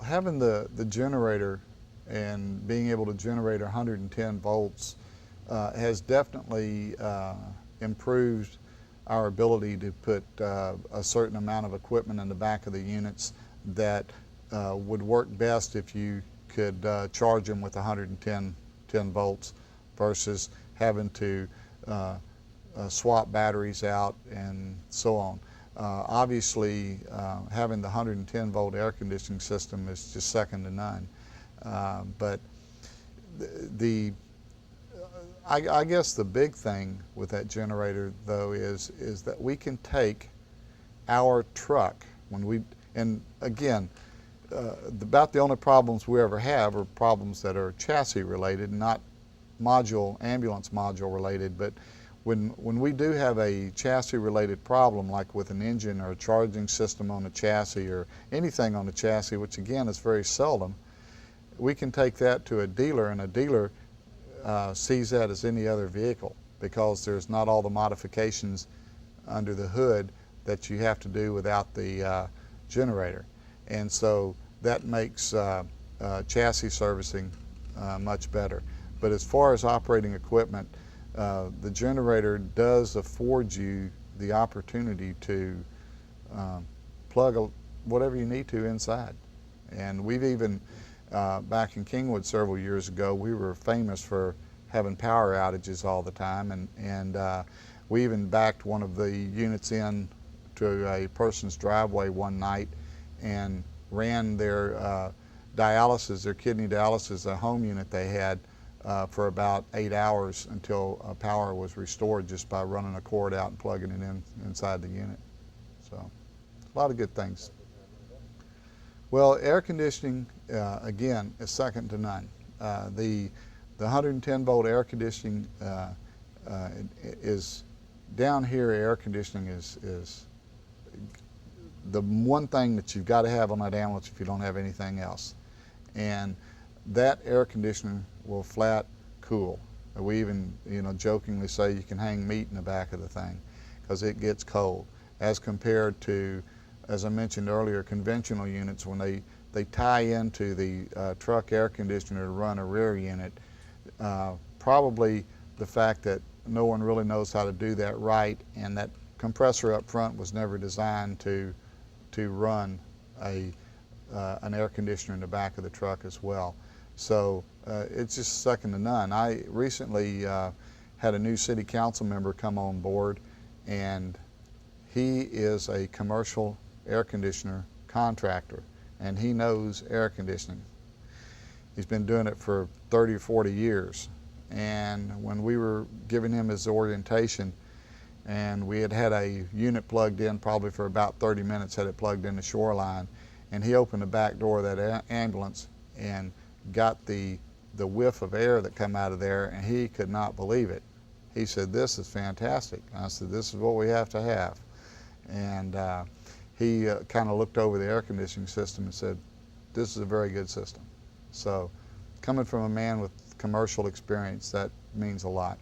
Having the generator and being able to generate 110 volts has definitely improved our ability to put a certain amount of equipment in the back of the units that would work best if you could charge them with 110 volts versus having to swap batteries out and so on. Obviously, having the 110 volt air conditioning system is just second to none. But I guess the big thing with that generator, though, is that we can take our truck and again, about the only problems we ever have are problems that are chassis related, not ambulance module related. But when we do have a chassis related problem, like with an engine or a charging system on a chassis or anything on a chassis, which again is very seldom, we can take that to a dealer, and a dealer sees that as any other vehicle because there's not all the modifications under the hood that you have to do without the generator. And so that makes chassis servicing much better. But as far as operating equipment, the generator does afford you the opportunity to plug whatever you need to inside. And we've even, back in Kingwood several years ago, we were famous for having power outages all the time, and we even backed one of the units in to a person's driveway one night and ran their their kidney dialysis, a home unit they had, for about 8 hours until power was restored just by running a cord out and plugging it inside the unit. So a lot of good things. Well, air conditioning, again, is second to none. The 110 volt air conditioning is down here. Air conditioning is the one thing that you've got to have on that ambulance if you don't have anything else. And that air conditioner will flat cool. We even, jokingly say you can hang meat in the back of the thing because it gets cold, as compared to, as I mentioned earlier, conventional units. When they tie into the truck air conditioner to run a rear unit, probably the fact that no one really knows how to do that right, and that compressor up front was never designed to run an air conditioner in the back of the truck as well. So it's just second to none. I recently had a new city council member come on board, and he is a commercial air conditioner contractor, and he knows air conditioning. He's been doing it for 30 or 40 years. And when we were giving him his orientation, and we had a unit plugged in probably for about 30 minutes, had it plugged in the shoreline, and he opened the back door of that ambulance and got the whiff of air that come out of there, and he could not believe it. He said, "This is fantastic." And I said, "This is what we have to have." And he kind of looked over the air conditioning system and said, "This is a very good system." So coming from a man with commercial experience, that means a lot.